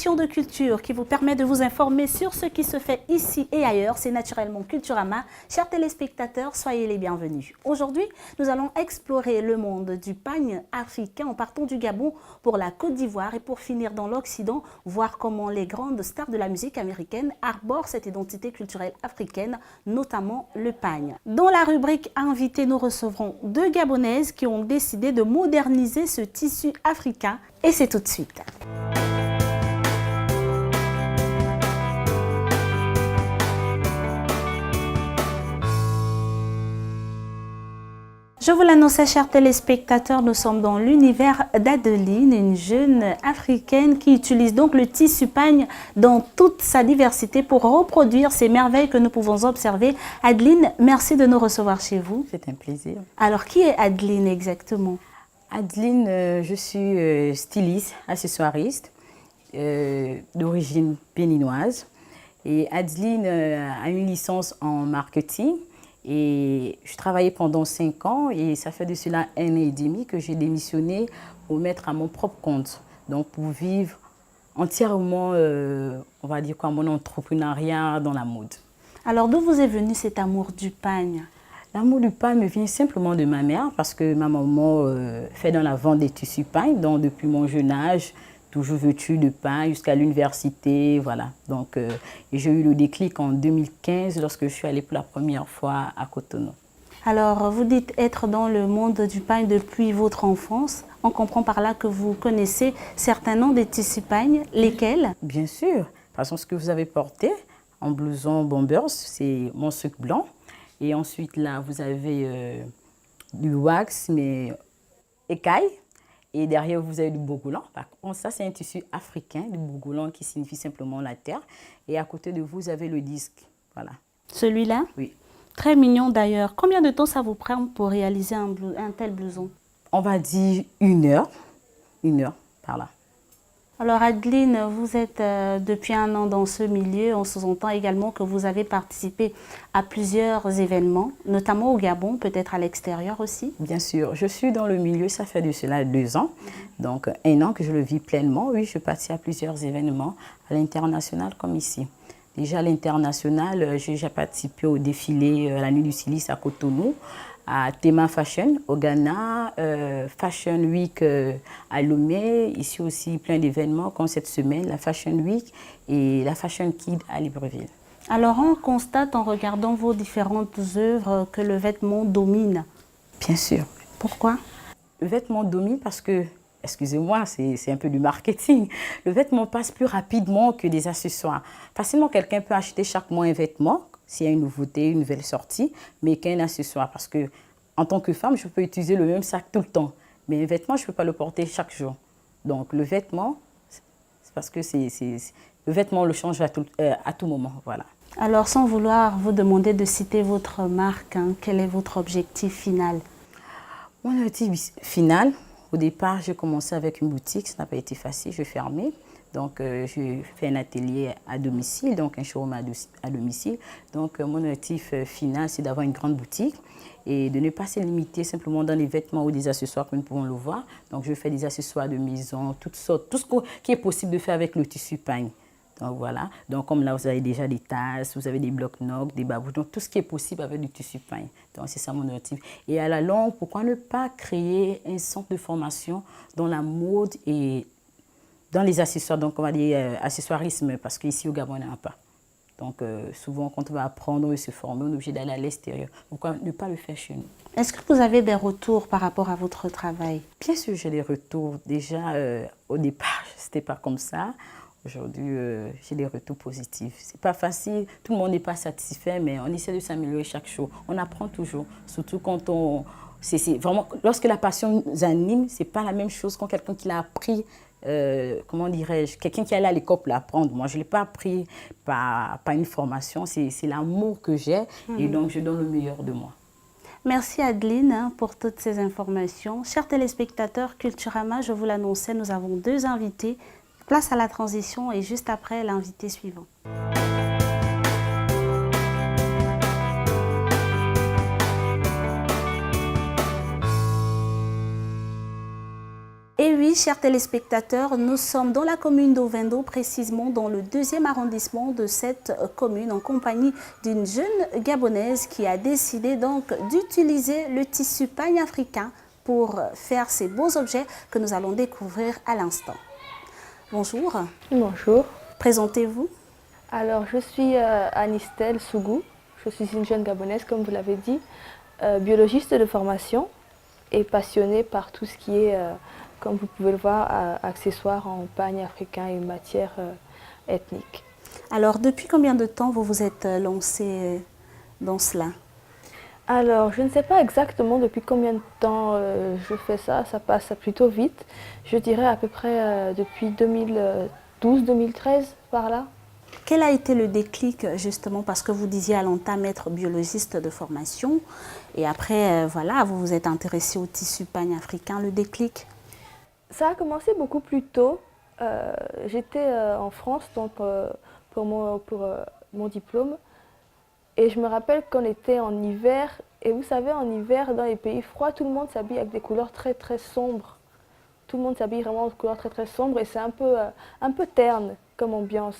émission de culture qui vous permet de vous informer sur ce qui se fait ici et ailleurs. C'est naturellement Culturama. Chers téléspectateurs, soyez les bienvenus. Aujourd'hui, nous allons explorer le monde du pagne africain en partant du Gabon pour la Côte d'Ivoire et pour finir dans l'Occident, voir comment les grandes stars de la musique américaine arborent cette identité culturelle africaine, notamment le pagne. Dans la rubrique Invité, nous recevrons deux Gabonaises qui ont décidé de moderniser ce tissu africain. Et c'est tout de suite. Je vous l'annonçais, chers téléspectateurs, nous sommes dans l'univers d'Adeline, une jeune africaine qui utilise donc le tissu pagne dans toute sa diversité pour reproduire ces merveilles que nous pouvons observer. Adeline, merci de nous recevoir chez vous. C'est un plaisir. Alors, qui est Adeline exactement? Adeline, je suis styliste, accessoiriste, d'origine béninoise. Et Adeline a une licence en marketing. Et je travaillais pendant 5 ans et ça fait de cela 1 an et demi que j'ai démissionné pour mettre à mon propre compte. Donc pour vivre entièrement, on va dire quoi, mon entrepreneuriat dans la mode. Alors d'où vous est venu cet amour du pagne? L'amour du pagne me vient simplement de ma mère parce que ma maman fait dans la vente des tissus pagne. Donc depuis mon jeune âge, toujours vêtue de pagne jusqu'à l'université, voilà. Donc j'ai eu le déclic en 2015 lorsque je suis allée pour la première fois à Cotonou. Alors vous dites être dans le monde du pagne depuis votre enfance. On comprend par là que vous connaissez certains noms des tissus pagne. Lesquels? Bien sûr. Par exemple, ce que vous avez porté en blouson bombers, c'est mon sucre blanc. Et ensuite, là, vous avez du wax, mais écaille. Et derrière, vous avez du bourgoulan. Ça, c'est un tissu africain, du bourgoulan qui signifie simplement la terre. Et à côté de vous, vous avez le disque. Voilà. Celui-là? Oui. Très mignon d'ailleurs. Combien de temps ça vous prend pour réaliser un tel blouson? On va dire 1 heure. 1 heure, par là. Alors Adeline, vous êtes depuis 1 an dans ce milieu. On sous-entend également que vous avez participé à plusieurs événements, notamment au Gabon, peut-être à l'extérieur aussi. Bien sûr, je suis dans le milieu, ça fait de cela 2 ans. Donc 1 an que je le vis pleinement. Oui, je participe à plusieurs événements, à l'international comme ici. Déjà à l'international, j'ai déjà participé au défilé à la Nuit du Silice à Cotonou, à Tema Fashion au Ghana, Fashion Week à Lomé, ici aussi plein d'événements comme cette semaine, la Fashion Week et la Fashion Kid à Libreville. Alors on constate en regardant vos différentes œuvres que le vêtement domine. Bien sûr. Pourquoi? Le vêtement domine parce que, excusez-moi, c'est un peu du marketing, le vêtement passe plus rapidement que des accessoires. Facilement, quelqu'un peut acheter chaque mois un vêtement, s'il y a une nouveauté, une nouvelle sortie, mais qu'un accessoire. Parce que en tant que femme, je peux utiliser le même sac tout le temps. Mais un vêtement, je ne peux pas le porter chaque jour. Donc le vêtement, c'est parce que le vêtement, on le change à tout moment. Voilà. Alors sans vouloir vous demander de citer votre marque, quel est votre objectif final? Mon objectif final, au départ, j'ai commencé avec une boutique. Ça n'a pas été facile, je fermais. Donc, je fais un atelier à domicile, donc un showroom à domicile. Donc, mon objectif final, c'est d'avoir une grande boutique et de ne pas se limiter simplement dans les vêtements ou des accessoires que nous pouvons le voir. Donc, je fais des accessoires de maison, toutes sortes, tout ce qui est possible de faire avec le tissu pagne. Donc, voilà. Donc, comme là, vous avez déjà des tasses, vous avez des blocs-nocs, des babouches, donc tout ce qui est possible avec du tissu pagne. Donc, c'est ça mon objectif. Et à la longue, pourquoi ne pas créer un centre de formation dans la mode et dans les accessoires, donc on va dire accessoirisme, parce qu'ici au Gabon, on n'en a pas. Donc souvent, quand on va apprendre et se former, on est obligé d'aller à l'extérieur. Pourquoi ne pas le faire chez nous? Est-ce que vous avez des retours par rapport à votre travail? Bien sûr, j'ai des retours. Déjà, au départ, ce n'était pas comme ça. Aujourd'hui, j'ai des retours positifs. Ce n'est pas facile, tout le monde n'est pas satisfait, mais on essaie de s'améliorer chaque jour. On apprend toujours, surtout quand on... C'est vraiment, lorsque la passion nous anime, ce n'est pas la même chose quand quelqu'un qui l'a appris. Comment dirais-je, quelqu'un qui est allé à l'école pour l'apprendre. Moi, je ne l'ai pas appris par une formation, c'est l'amour que j'ai et donc je donne le meilleur de moi. Merci Adeline pour toutes ces informations. Chers téléspectateurs, Culturama, je vous l'annonçais, nous avons 2 invités. Place à la transition et juste après l'invité suivant. Et Aujourd'hui, chers téléspectateurs, nous sommes dans la commune d'Ovendo, précisément dans le 2e arrondissement de cette commune, en compagnie d'une jeune Gabonaise qui a décidé donc d'utiliser le tissu pagne africain pour faire ces beaux objets que nous allons découvrir à l'instant. Bonjour. Bonjour. Présentez-vous. Alors, je suis Anistel Sougou. Je suis une jeune Gabonaise, comme vous l'avez dit, biologiste de formation et passionnée par tout ce qui est, comme vous pouvez le voir, accessoires en pagne africain et matière ethnique. Alors, depuis combien de temps vous vous êtes lancée dans cela? Alors, je ne sais pas exactement depuis combien de temps je fais ça. Ça passe plutôt vite. Je dirais à peu près depuis 2012-2013, par là. Quel a été le déclic justement, parce que vous disiez à l'entame être biologiste de formation et après voilà, vous vous êtes intéressé au tissu pagne africain, le déclic? Ça a commencé beaucoup plus tôt. J'étais en France donc, pour mon diplôme et je me rappelle qu'on était en hiver et vous savez en hiver dans les pays froids tout le monde s'habille avec des couleurs très très sombres. Tout le monde s'habille vraiment de couleurs très très sombres et c'est un peu terne comme ambiance.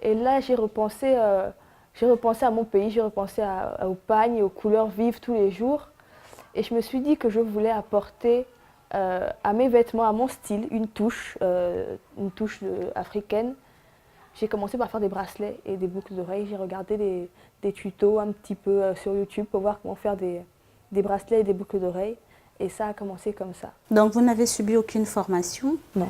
Et là, j'ai repensé à mon pays, j'ai repensé au pagne et aux couleurs vives tous les jours. Et je me suis dit que je voulais apporter à mes vêtements, à mon style, une touche africaine. J'ai commencé par faire des bracelets et des boucles d'oreilles. J'ai regardé des tutos un petit peu sur YouTube pour voir comment faire des bracelets et des boucles d'oreilles. Et ça a commencé comme ça. Donc vous n'avez subi aucune formation? Non.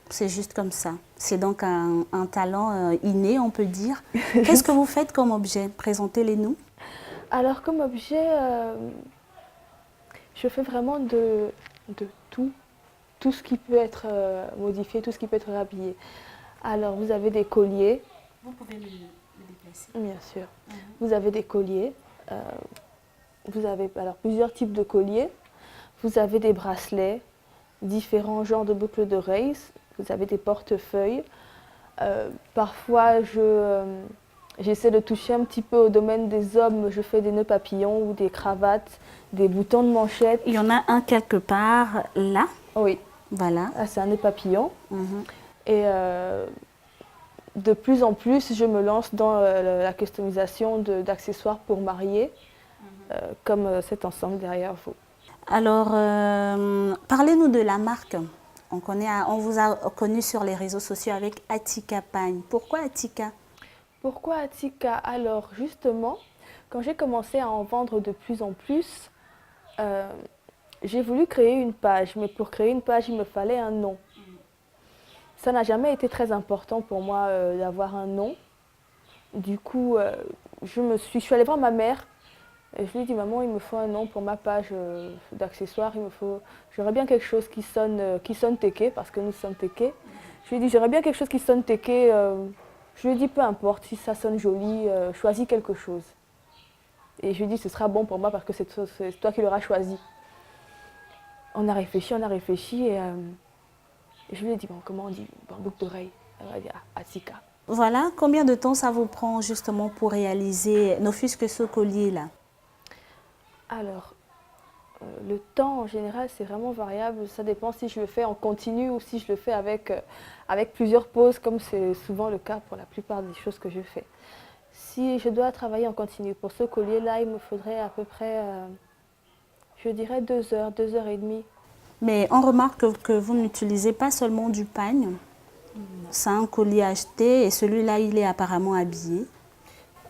C'est juste comme ça. C'est donc un talent inné, on peut dire. Qu'est-ce que vous faites comme objet? Présentez-les-nous. Alors, comme objet, je fais vraiment de tout. Tout ce qui peut être modifié, tout ce qui peut être rhabillé. Alors, vous avez des colliers. Vous pouvez le déplacer. Bien sûr. Vous avez des colliers. Vous avez alors, plusieurs types de colliers. Vous avez des bracelets, différents genres de boucles d'oreilles. Vous avez des portefeuilles. Parfois, j'essaie de toucher un petit peu au domaine des hommes. Je fais des nœuds papillons ou des cravates, des boutons de manchette. Il y en a un quelque part là. Oui. Voilà. Ah, c'est un nœud papillon. Et de plus en plus, je me lance dans la customisation d'accessoires pour marier, comme cet ensemble derrière vous. Alors, parlez-nous de la marque. On vous a connu sur les réseaux sociaux avec Atika Pagne. Pourquoi Atika? Pourquoi Atika? Alors, justement, quand j'ai commencé à en vendre de plus en plus, j'ai voulu créer une page. Mais pour créer une page, il me fallait un nom. Ça n'a jamais été très important pour moi d'avoir un nom. Du coup, je suis allée voir ma mère. Et je lui ai dit, maman, il me faut un nom pour ma page d'accessoires. J'aurais bien quelque chose qui sonne téké, parce que nous sommes téké. Je lui ai dit, j'aurais bien quelque chose qui sonne téké. Je lui ai dit, peu importe, si ça sonne joli, choisis quelque chose. Et je lui ai dit, ce sera bon pour moi parce que c'est toi qui l'auras choisi. On a réfléchi et je lui ai dit, bon, comment on dit, bon, boucle d'oreille? Elle va dire, Atika. Voilà, combien de temps ça vous prend justement pour réaliser, ne fût-ce que ce collier-là? Alors, le temps en général, c'est vraiment variable. Ça dépend si je le fais en continu ou si je le fais avec plusieurs pauses, comme c'est souvent le cas pour la plupart des choses que je fais. Si je dois travailler en continu pour ce collier-là, il me faudrait à peu près, je dirais 2 heures, 2 heures et demie. Mais on remarque que vous n'utilisez pas seulement du pagne. C'est un collier acheté et celui-là, il est apparemment habillé.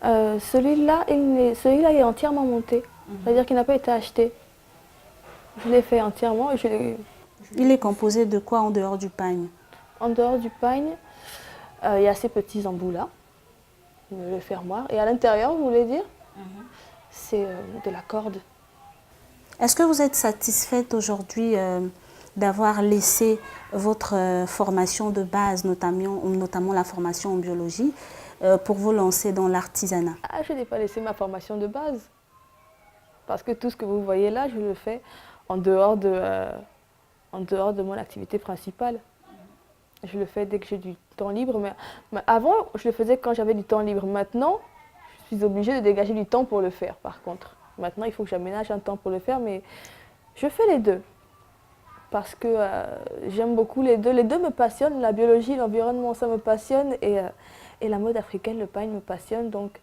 Celui-là, il est entièrement monté. C'est-à-dire qu'il n'a pas été acheté. Je l'ai fait entièrement. Il est composé de quoi en dehors du pagne? En dehors du pagne, il y a ces petits embouts là, le fermoir. Et à l'intérieur, vous voulez dire, c'est de la corde. Est-ce que vous êtes satisfaite aujourd'hui d'avoir laissé votre formation de base, notamment la formation en biologie, pour vous lancer dans l'artisanat? Ah, je n'ai pas laissé ma formation de base. Parce que tout ce que vous voyez là, je le fais en dehors de mon activité principale. Je le fais dès que j'ai du temps libre. Mais avant, je le faisais quand j'avais du temps libre. Maintenant, je suis obligée de dégager du temps pour le faire, par contre. Maintenant, il faut que j'aménage un temps pour le faire, mais je fais les deux. parce que j'aime beaucoup les deux. Les deux me passionnent, la biologie, l'environnement, ça me passionne et la mode africaine, le pagne me passionne. Donc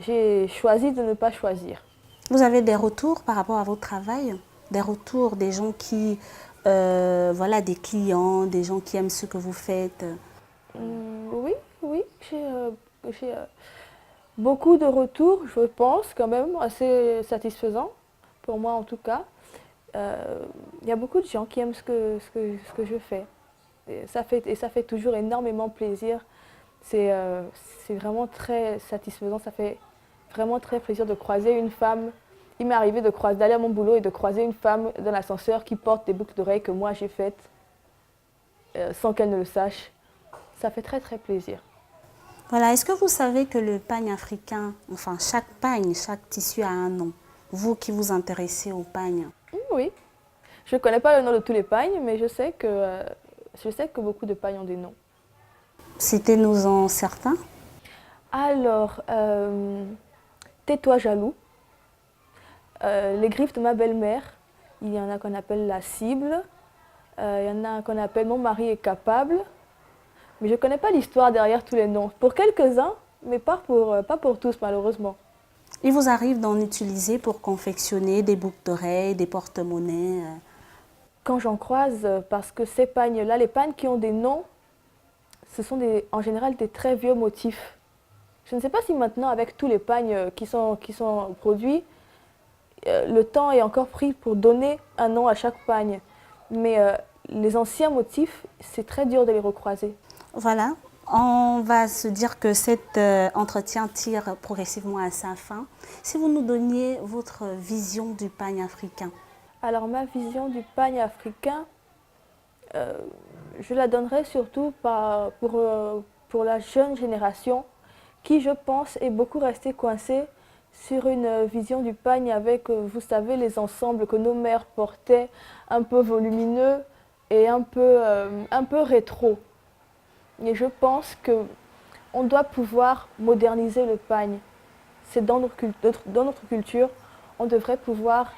j'ai choisi de ne pas choisir. Vous avez des retours par rapport à votre travail? Des retours des gens qui, voilà, des clients, des gens qui aiment ce que vous faites? Oui, j'ai beaucoup de retours, je pense, quand même, assez satisfaisants, pour moi en tout cas. Il y a beaucoup de gens qui aiment ce que je fais. Et ça fait toujours énormément plaisir. C'est vraiment très satisfaisant, ça fait vraiment très plaisir de croiser une femme. Il m'est arrivé d'aller à mon boulot et de croiser une femme dans l'ascenseur qui porte des boucles d'oreilles que moi j'ai faites sans qu'elle ne le sache. Ça fait très très plaisir. Voilà, est-ce que vous savez que le pagne africain, enfin chaque pagne, chaque tissu a un nom? Vous qui vous intéressez au pagne. Oui, je ne connais pas le nom de tous les pagnes, mais je sais que beaucoup de pagnes ont des noms. Citez-nous-en certains. Alors, Tais-toi jaloux, les griffes de ma belle-mère, il y en a qu'on appelle la cible, il y en a qu'on appelle mon mari est capable, mais je ne connais pas l'histoire derrière tous les noms. Pour quelques-uns, mais pas pour tous malheureusement. Il vous arrive d'en utiliser pour confectionner des boucles d'oreilles, des porte-monnaies? Quand j'en croise, parce que ces pagnes-là, les pagnes qui ont des noms, ce sont en général des très vieux motifs. Je ne sais pas si maintenant, avec tous les pagnes qui sont produits, le temps est encore pris pour donner un nom à chaque pagne. Mais les anciens motifs, c'est très dur de les recroiser. Voilà, on va se dire que cet entretien tire progressivement à sa fin. Si vous nous donniez votre vision du pagne africain. Alors ma vision du pagne africain, je la donnerais surtout pour la jeune génération qui, je pense, est beaucoup restée coincée sur une vision du pagne avec, vous savez, les ensembles que nos mères portaient, un peu volumineux et un peu rétro. Et je pense qu'on doit pouvoir moderniser le pagne. C'est dans notre culture, on devrait pouvoir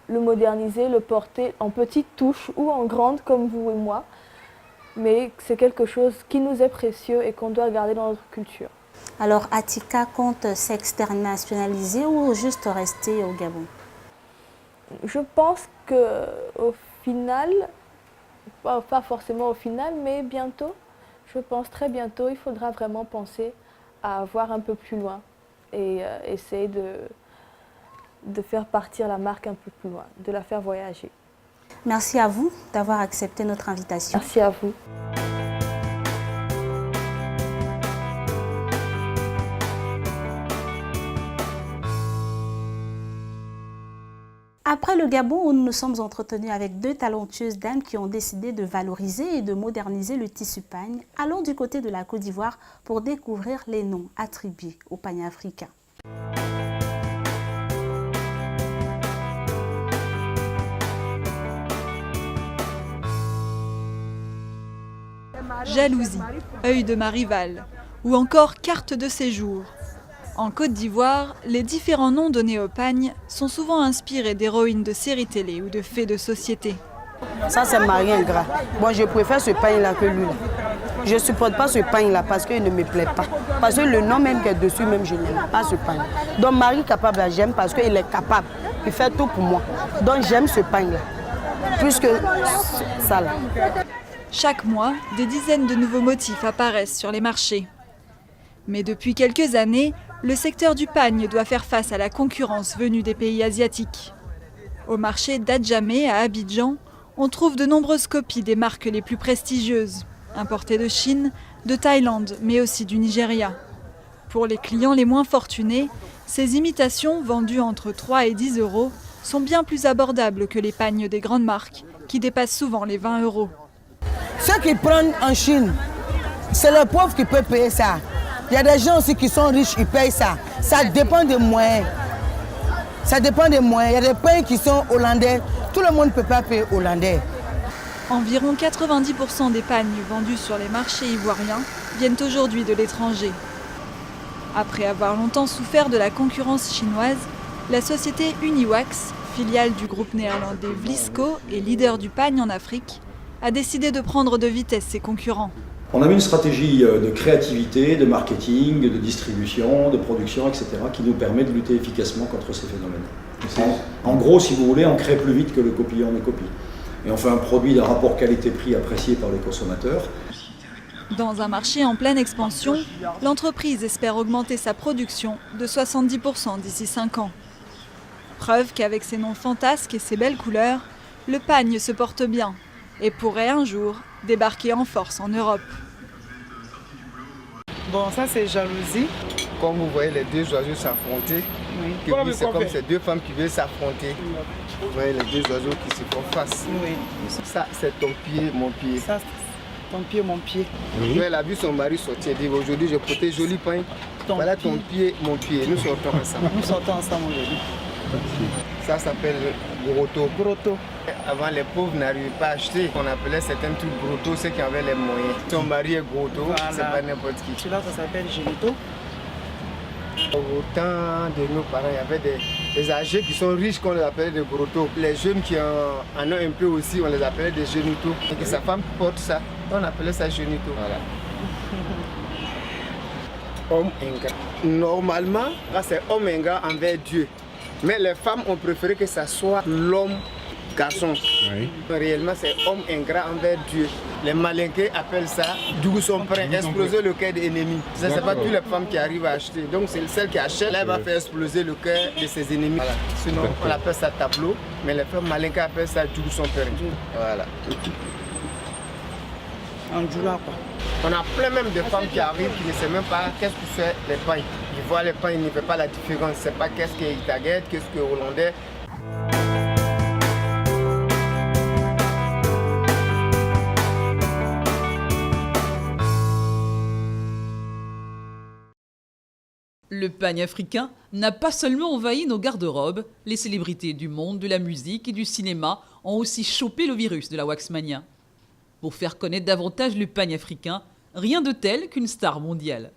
le moderniser, le porter en petites touches ou en grandes comme vous et moi. Mais c'est quelque chose qui nous est précieux et qu'on doit garder dans notre culture. Alors Atika compte s'externationaliser ou juste rester au Gabon? Je pense qu'au final, pas forcément au final, mais bientôt, je pense très bientôt, il faudra vraiment penser à voir un peu plus loin et essayer de faire partir la marque un peu plus loin, de la faire voyager. Merci à vous d'avoir accepté notre invitation. Merci à vous. Après le Gabon, nous nous sommes entretenus avec deux talentueuses dames qui ont décidé de valoriser et de moderniser le tissu pagne. Allons du côté de la Côte d'Ivoire pour découvrir les noms attribués au pagne africain. Jalousie, œil de ma rivale ou encore carte de séjour. En Côte d'Ivoire, les différents noms donnés au pagne sont souvent inspirés d'héroïnes de séries télé ou de faits de société. Ça, c'est Marie Ingrat. Bon, je préfère ce pagne-là que lui. Je ne supporte pas ce pagne-là parce qu'il ne me plaît pas. Parce que le nom même qui est dessus, même je n'aime pas ce pagne. Donc Marie capable, j'aime parce qu'il est capable. Il fait tout pour moi. Donc j'aime ce pagne-là. Plus que ça là. Chaque mois, des dizaines de nouveaux motifs apparaissent sur les marchés. Mais depuis quelques années, le secteur du pagne doit faire face à la concurrence venue des pays asiatiques. Au marché d'Adjamé à Abidjan, on trouve de nombreuses copies des marques les plus prestigieuses, importées de Chine, de Thaïlande, mais aussi du Nigeria. Pour les clients les moins fortunés, ces imitations, vendues entre 3 et 10 euros, sont bien plus abordables que les pagnes des grandes marques, qui dépassent souvent les 20 euros. Ceux qui prennent en Chine, c'est le pauvre qui peut payer ça. Il y a des gens aussi qui sont riches, ils payent ça. Ça dépend des moyens. Ça dépend des moyens. Il y a des pays qui sont hollandais. Tout le monde ne peut pas payer hollandais. Environ 90% des pagnes vendus sur les marchés ivoiriens viennent aujourd'hui de l'étranger. Après avoir longtemps souffert de la concurrence chinoise, la société Uniwax, filiale du groupe néerlandais Vlisco et leader du pagne en Afrique, a décidé de prendre de vitesse ses concurrents. On a mis une stratégie de créativité, de marketing, de distribution, de production, etc. qui nous permet de lutter efficacement contre ces phénomènes. En gros, si vous voulez, on crée plus vite que le copieur ne copie. Et on fait un produit d'un rapport qualité-prix apprécié par les consommateurs. Dans un marché en pleine expansion, l'entreprise espère augmenter sa production de 70% d'ici 5 ans. Preuve qu'avec ses noms fantasques et ses belles couleurs, le pagne se porte bien et pourrait un jour débarquer en force en Europe. Bon, ça c'est jalousie. Comme vous voyez les deux oiseaux s'affronter, oui. C'est comme ces deux femmes qui veulent s'affronter. Vous voyez les deux oiseaux qui se font face. Oui. Ça c'est ton pied, mon pied. Ça, ton pied, mon pied. Oui. Elle a vu son mari sortir, elle dit aujourd'hui je protège joli pain. Voilà ton pied, mon pied. Nous sortons ensemble. Nous sortons ensemble aujourd'hui. Ça s'appelle grotto. Grotto. Avant, les pauvres n'arrivaient pas à acheter. On appelait certains trucs grotto, ceux qui avaient les moyens. Son mari est grotto, voilà. C'est pas n'importe qui. Celui-là, ça s'appelle génito. Au temps de nos parents, il y avait des âgés qui sont riches qu'on les appelait des grottos. Les jeunes qui en ont un peu aussi, on les appelait des génitos. Et que sa femme porte ça, on appelait ça génito. Voilà. Homme ingrat. Normalement, c'est homme ingrat envers Dieu. Mais les femmes ont préféré que ça soit l'homme garçon. Oui. Réellement, c'est homme ingrat envers Dieu. Les malinqués appellent ça d'où son prin, exploser le cœur de l'ennemi. Ce n'est pas toutes les femmes qui arrivent à acheter. Donc, c'est celle qui achète, là, elle va faire exploser le cœur de ses ennemis. Voilà. Sinon, on appelle ça tableau, mais les femmes malinquées appellent ça d'où son prin. Voilà. En Djoula, quoi. On a plein même de femmes qui arrivent qui ne savent même pas qu'est-ce que c'est les pains. Ils voient les pains, ils ne font pas la différence. C'est pas qu'est-ce que Itaguette, qu'est-ce que Hollandais. Le pagne africain n'a pas seulement envahi nos garde-robes, les célébrités du monde de la musique et du cinéma ont aussi chopé le virus de la waxmania. Pour faire connaître davantage le pagne africain, rien de tel qu'une star mondiale.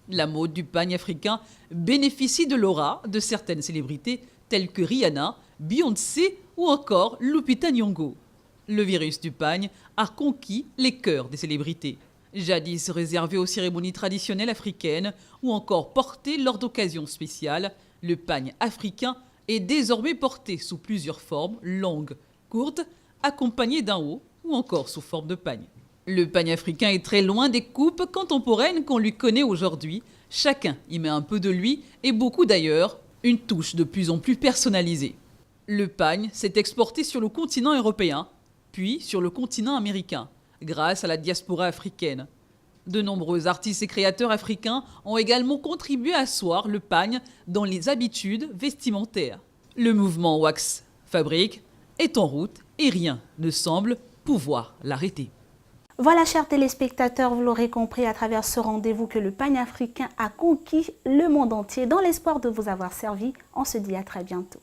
La mode du pagne africain bénéficie de l'aura de certaines célébrités telles que Rihanna, Beyoncé ou encore Lupita Nyong'o. Le virus du pagne a conquis les cœurs des célébrités. Jadis réservé aux cérémonies traditionnelles africaines ou encore porté lors d'occasions spéciales, le pagne africain est désormais porté sous plusieurs formes, longues, courtes, accompagnées d'un haut ou encore sous forme de pagne. Le pagne africain est très loin des coupes contemporaines qu'on lui connaît aujourd'hui. Chacun y met un peu de lui et beaucoup d'ailleurs, une touche de plus en plus personnalisée. Le pagne s'est exporté sur le continent européen, puis sur le continent américain, grâce à la diaspora africaine. De nombreux artistes et créateurs africains ont également contribué à asseoir le pagne dans les habitudes vestimentaires. Le mouvement Wax Fabrique est en route et rien ne semble pouvoir l'arrêter. Voilà, chers téléspectateurs, vous l'aurez compris à travers ce rendez-vous que le pagne africain a conquis le monde entier. Dans l'espoir de vous avoir servi, on se dit à très bientôt.